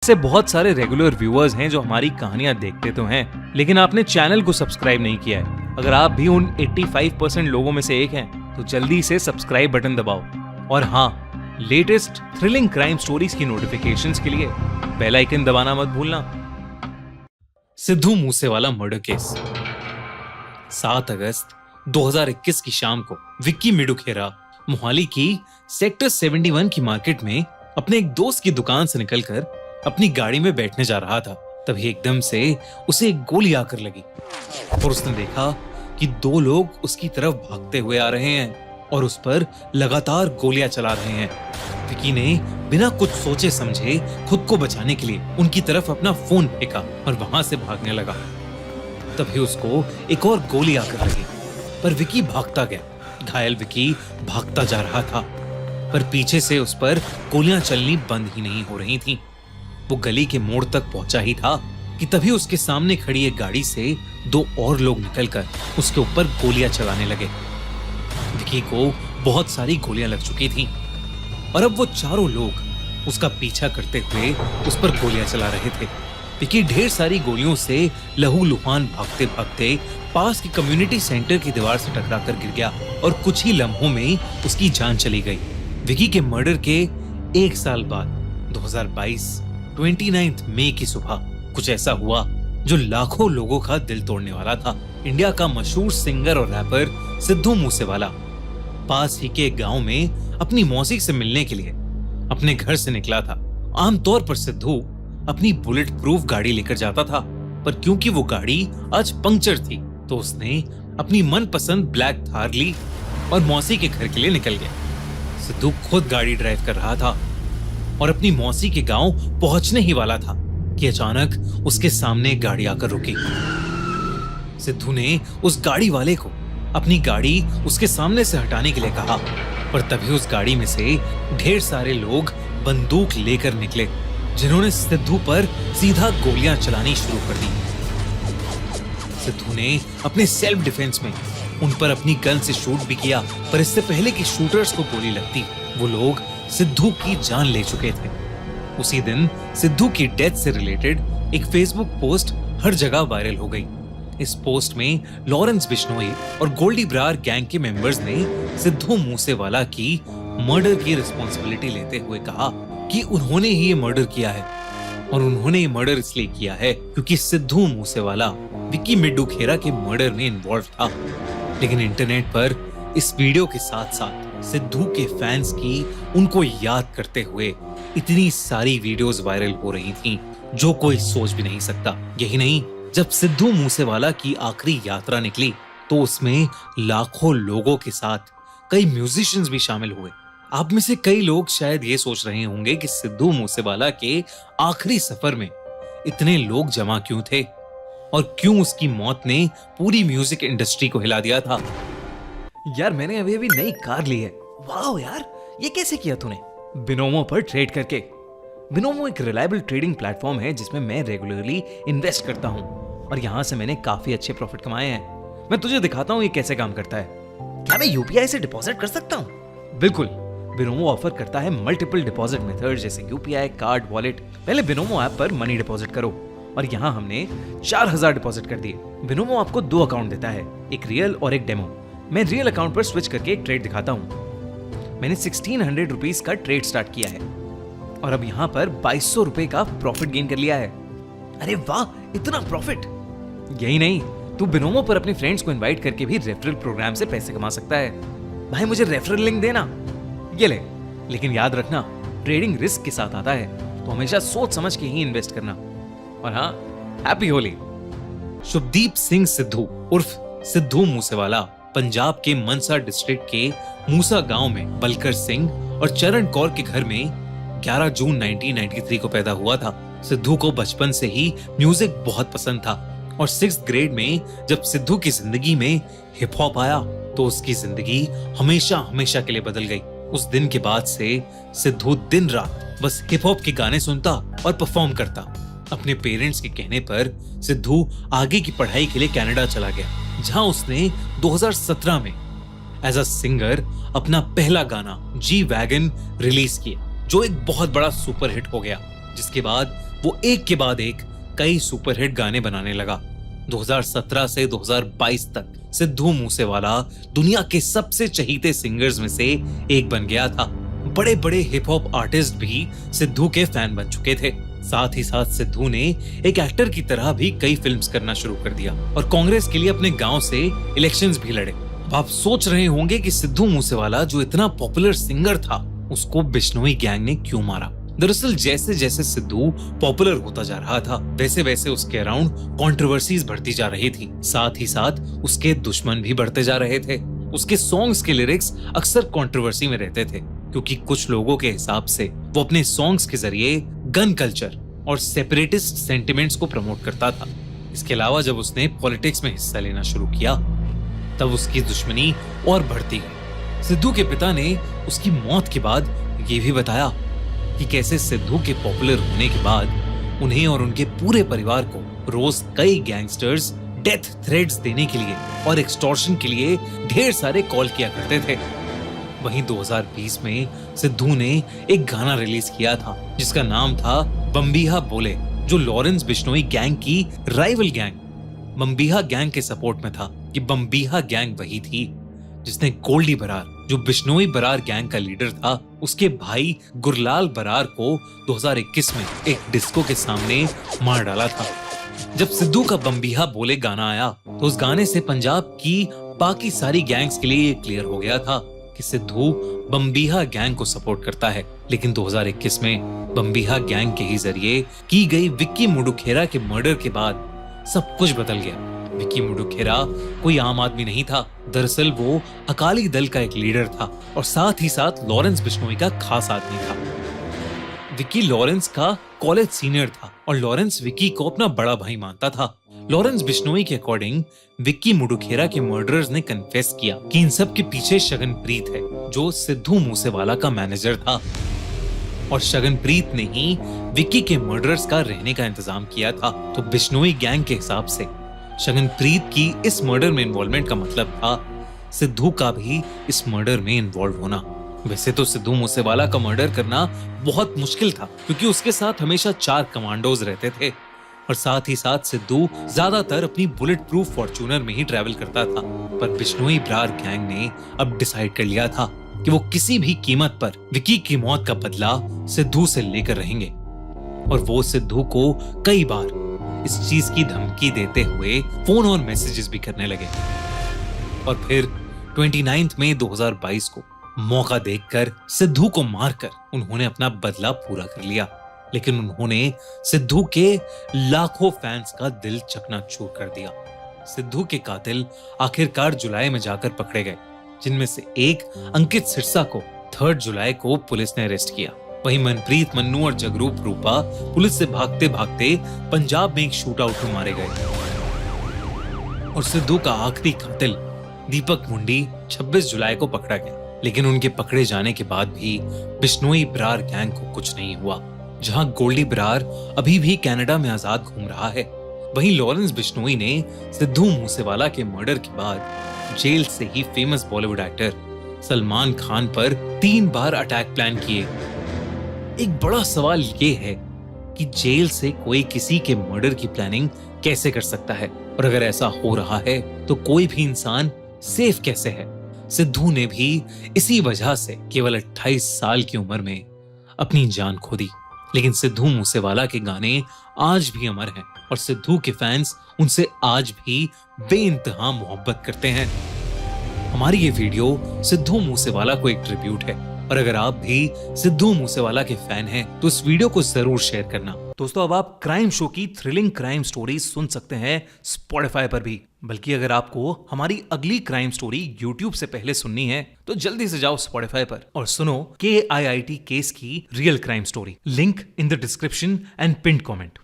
से बहुत सारे रेगुलर व्यूअर्स हैं जो हमारी कहानियां देखते तो हैं, लेकिन आपने चैनल को सब्सक्राइब नहीं किया है। अगर आप भी उन 85% लोगों में से एक हैं, तो जल्दी से सब्सक्राइब बटन दबाओ और हाँ, लेटेस्ट थ्रिलिंग क्राइम स्टोरीज की नोटिफिकेशंस के लिए बेल आइकन दबाना मत भूलना। Sidhu Moosewala murder case. 7 अगस्त 2021 की शाम को विक्की मिडुखेरा मोहाली की सेक्टर 71 की मार्केट में अपने एक दोस्त की दुकान से निकलकर अपनी गाड़ी में बैठने जा रहा था। तभी एकदम से उसे एक गोली आकर लगी और उसने देखा कि 2 लोग उसकी तरफ भागते हुए आ रहे हैं और उस पर लगातार गोलियां चला रहे हैं। विक्की ने बिना कुछ सोचे समझे खुद को बचाने के लिए उनकी तरफ अपना फोन फेंका और वहां से भागने लगा। तभी उसको एक और गोली आकर लगी, पर विक्की भागता गया। घायल विक्की भागता जा रहा था, पर पीछे से उस पर गोलियां चलनी बंद ही नहीं हो रही थीं। वो गली के मोड़ तक पहुंचा ही था कि तभी उसके सामने खड़ी एक गाड़ी से 2 और लोग निकलकर उसके ऊपर गोलियां चलाने लगे। विक्की को बहुत सारी गोलियां लग चुकी थीं और अब वो चारों लोग उसका पीछा करते हुए उस पर गोलियां चला रहे थे। विक्की ढेर सारी गोलियों से लहूलुहान भागते भागते पास की कम्युनिटी सेंटर की दीवार से टकराकर गिर गया और कुछ ही लम्हों में उसकी जान चली गई। विक्की के मर्डर के 1 साल बाद 2022 29 मई की सुबह कुछ ऐसा हुआ जो लाखों लोगों का दिल तोड़ने वाला था। इंडिया का मशहूर सिंगर और रैपर सिद्धू मूसेवाला पास ही के गांव में अपनी मौसी से मिलने के लिए अपने घर से निकला था। आमतौर पर सिद्धू अपनी बुलेट प्रूफ गाड़ी लेकर जाता था, पर क्योंकि वो गाड़ी आज पंक्चर थी तो उसने अपनी मनपसंद ब्लैक थार ली और मौसी के घर के लिए निकल गया। सिद्धू खुद गाड़ी ड्राइव कर रहा था और अपनी मौसी के गांव पहुंचने ही वाला था कि अचानक उसके सामने गाड़ी आकर रुकी। सिद्धू ने उस गाड़ी वाले को अपनी गाड़ी उसके सामने से हटाने के लिए कहा, पर तभी उस गाड़ी में से ढेर सारे लोग बंदूक लेकर निकले, जिन्होंने सिद्धू पर सीधा गोलियां चलानी शुरू कर दी। सिद्धू ने अपने सेल्फ डिफेंस में उन पर अपनी गन से शूट भी किया, पर इससे पहले कि शूटर्स को गोली लगती, वो लोग सिद्धू की जान ले चुके थे। उसी दिन सिद्धू की डेथ से रिलेटेड एक फेसबुक पोस्ट हर जगह वायरल हो गई। इस पोस्ट में लॉरेंस बिश्नोई और गोल्डी ब्रार गैंग के मेंबर्स ने सिद्धू मूसेवाला की मर्डर की रिस्पॉन्सिबिलिटी लेते हुए कहा कि उन्होंने ही ये मर्डर किया है और उन्होंने ये मर्डर इसलिए किया है क्योंकि सिद्धू मूसेवाला विक्की मिडुखेरा के मर्डर में इन्वॉल्व था। लेकिन इंटरनेट पर इस वीडियो के साथ साथ सिद्धू के फैंस की उनको याद करते हुए इतनी सारी वीडियोस वायरल हो रही थीं, जो कोई सोच भी नहीं सकता। यही नहीं, जब सिद्धू मूसेवाला की आखिरी यात्रा निकली तो उसमें लाखों लोगों के साथ कई म्यूजिशियंस भी शामिल हुए। आप में से कई लोग शायद ये सोच रहे होंगे कि सिद्धू मूसेवाला के आखिरी सफर में इतने लोग जमा क्यों थे और क्यों उसकी मौत ने पूरी म्यूजिक इंडस्ट्री को हिला दिया था। यार मैंने अभी अभी नई कार ली है। वाह यार, ये कैसे किया तूने? बिनोमो पर ट्रेड करके। बिनोमो एक रिलायबल ट्रेडिंग प्लेटफॉर्म है जिसमें मैं रेगुलरली इन्वेस्ट करता हूँ और यहाँ से मैंने काफी अच्छे प्रॉफिट कमाए हैं। मैं तुझे दिखाता हूँ ये कैसे काम करता है। क्या मैं यूपीआई से डिपॉजिट कर सकता हूँ? बिल्कुल, बिनोमो ऑफर करता है मल्टीपल डिपॉजिट मेथड जैसे यूपीआई, कार्ड, वॉलेट। पहले बिनोमो ऐप पर मनी डिपॉजिट करो और यहाँ हमने 4000 डिपॉजिट कर दिए। बिनोमो आपको 2 अकाउंट देता है, एक रियल और एक डेमो। मैं रियल अकाउंट पर स्विच करके एक ट्रेड दिखाता हूँ। मैंने 1600 रुपीज का ट्रेड स्टार्ट किया है और अब यहाँ पर 2200 रुपए का प्रॉफिट गेन कर लिया है। अरे वाह, इतना प्रॉफिट! यही नहीं, तू बिनोमो पर अपने फ्रेंड्स को इनवाइट करके भी रेफरल प्रोग्राम से पैसे कमा सकता है। भाई मुझे रेफरल लिंक देना। ये ले, लेकिन याद रखना ट्रेडिंग रिस्क के साथ आता है, तो हमेशा सोच समझ के ही इन्वेस्ट करना। और हाँ, हैप्पी होली। शुभदीप सिंह सिद्धू उर्फ सिद्धू मूसेवाला पंजाब के मनसा डिस्ट्रिक्ट के मूसा गांव में बलकर सिंह और चरण कौर के घर में 11 जून 1993 को पैदा हुआ था। सिद्धू को बचपन से ही म्यूजिक बहुत पसंद था और 6th ग्रेड में जब सिद्धू की जिंदगी में हिप हॉप आया तो उसकी जिंदगी हमेशा हमेशा के लिए बदल गई। उस दिन के बाद से सिद्धू दिन रात बस हिप हॉप के गाने सुनता और परफॉर्म करता। अपने पेरेंट्स के कहने पर सिद्धू आगे की पढ़ाई के लिए कनाडा चला गया, जहां उसने 2017 में एज अ सिंगर अपना पहला गाना जी वैगन रिलीज किया, जो एक बहुत बड़ा सुपर हिट हो गया। जिसके बाद वो एक के बाद एक कई सुपरहिट गाने बनाने लगा। 2017 से 2022 तक सिद्धू मूसेवाला दुनिया के सबसे चहीते सिंगर्स में से एक बन गया था। बड़े बड़े हिप हॉप आर्टिस्ट भी सिद्धू के फैन बन चुके थे। साथ ही साथ सिद्धू ने एक एक्टर की तरह भी कई फिल्म्स करना शुरू कर दिया और कांग्रेस के लिए अपने गांव से इलेक्शंस भी लड़े। अब आप सोच रहे होंगे कि सिद्धू मूसेवाला जो इतना पॉपुलर सिंगर था, उसको बिश्नोई गैंग ने क्यों मारा। दरअसल जैसे जैसे सिद्धू पॉपुलर होता जा रहा था, वैसे वैसे उसके अराउंड कंट्रोवर्सीज बढ़ती जा रही थी। साथ ही साथ उसके दुश्मन भी बढ़ते जा रहे थे। उसके सॉन्ग्स के लिरिक्स अक्सर कंट्रोवर्सी में रहते थे, क्योंकि कुछ लोगों के हिसाब से वो अपने सॉन्ग्स के जरिए गन कल्चर और सेपरेटिस्ट सेंटिमेंट्स को प्रमोट करता था। इसके अलावा जब उसने पॉलिटिक्स में हिस्सा लेना शुरू किया, तब उसकी दुश्मनी और बढ़ती गई। सिद्धू के पिता ने उसकी मौत के बाद ये भी बताया कि कैसे सिद्धू के पॉपुलर होने के बाद उन्हें और उनके पूरे परिवार को रोज कई गैंगस्टर्स डेथ थ्रेट्स देने के लिए और एक्सटॉर्शन के लिए ढेर सारे कॉल किया करते थे। वहीं 2020 में सिद्धू ने एक गाना रिलीज किया था जिसका नाम था बम्बीहा बोले, जो लॉरेंस बिश्नोई गैंग की राइवल गैंग बम्बीहा गैंग के सपोर्ट में था। ये बम्बीहा गैंग वही थी जिसने गोल्डी बरार, जो बिश्नोई बरार गैंग का लीडर था, उसके भाई गुरलाल बरार को 2021 में एक डिस्को के सामने मार डाला था। जब सिद्धू का बम्बीहा बोले गाना आया तो उस गाने से पंजाब की बाकी सारी गैंग्स के लिए क्लियर हो गया था कि सिद्धू बम्बीहा गैंग को सपोर्ट करता है। लेकिन 2021 में बम्बीहा गैंग के ही जरिए की गई विक्की मुडुखेरा के मर्डर के बाद सब कुछ बदल गया। विक्की मुडुखेरा कोई आम आदमी नहीं था। दरअसल वो अकाली दल का एक लीडर था और साथ ही साथ लॉरेंस बिश्नोई का खास आदमी था। विक्की लॉरेंस का कॉलेज सीनियर था और लॉरेंस विक्की को अपना बड़ा भाई मानता था। लॉरेंस बिश्नोई के अकॉर्डिंग विक्की मुडुखेरा के मर्डरर्स ने कन्फेस किया कि इन सब के पीछे शगनप्रीत है, जो सिद्धू मूसेवाला का मैनेजर था, और शगनप्रीत ने ही विक्की के मर्डरर्स का रहने का इंतजाम किया था। तो बिश्नोई गैंग के हिसाब से शगनप्रीत की इस मर्डर में इन्वॉल्वमेंट का मतलब था सिद्धू का भी इस मर्डर में इन्वॉल्व होना। वैसे तो सिद्धू मूसेवाला का मर्डर करना बहुत मुश्किल था, क्योंकि उसके साथ हमेशा 4 कमांडोज रहते थे और साथ ही साथ सिद्धू ज्यादातर अपनी बुलेट प्रूफ फॉर्च्यूनर में ही ट्रैवल करता था। पर बिश्नोई बरार गैंग ने अब डिसाइड कर लिया था कि वो किसी भी कीमत पर विक्की की मौत का बदला सिद्धू से लेकर रहेंगे, और वो सिद्धू को कई बार इस चीज की धमकी देते हुए फोन और मैसेजेस भी करने लगे। और फिर 29 मई 2022 को मौका देखकर सिद्धू को मारकर उन्होंने अपना बदला पूरा कर लिया। लेकिन उन्होंने सिद्धू के लाखों फैंस का दिल चकनाचूर कर दिया। सिद्धू के कातिल आखिरकार जुलाई में जाकर पकड़े गए, जिनमें से एक अंकित सिरसा को 3 जुलाई को पुलिस ने अरेस्ट किया। वहीं मनप्रीत, मन्नू और जगरूप रूपा पुलिस से भागते भागते पंजाब में एक शूट आउट में मारे गए। और सिद्धू का आखिरी कातिल दीपक मुंडी 26 जुलाई को पकड़ा गया। लेकिन उनके पकड़े जाने के बाद भी बिश्नोई बरार गैंग को कुछ नहीं हुआ। जहां गोल्डी बरार अभी भी कनाडा में आजाद घूम रहा है, वहीं लॉरेंस बिश्नोई ने सिद्धू मूसेवाला के मर्डर के बाद जेल से ही फेमस बॉलीवुड एक्टर सलमान खान पर 3 बार अटैक प्लान किए। एक बड़ा सवाल ये है कि जेल से कोई किसी के मर्डर की प्लानिंग कैसे कर सकता है, और अगर ऐसा हो रहा है तो कोई भी इंसान सेफ कैसे है। सिद्धू ने भी इसी वजह से केवल 28 साल की उम्र में अपनी जान खो दी। लेकिन सिद्धू मूसेवाला के गाने आज भी अमर हैं और सिद्धू के फैंस उनसे आज भी बेइंतहा मोहब्बत करते हैं। हमारी ये वीडियो सिद्धू मूसेवाला को एक ट्रिब्यूट है, और अगर आप भी सिद्धू मूसेवाला के फैन हैं तो इस वीडियो को जरूर शेयर करना। दोस्तों, अब आप क्राइम शो की थ्रिलिंग क्राइम स्टोरी सुन सकते हैं स्पॉटिफाई पर भी। बल्कि अगर आपको हमारी अगली क्राइम स्टोरी YouTube से पहले सुननी है तो जल्दी से जाओ स्पॉटिफाई पर और सुनो KIIT केस की real crime story. Link in the description and pin comment.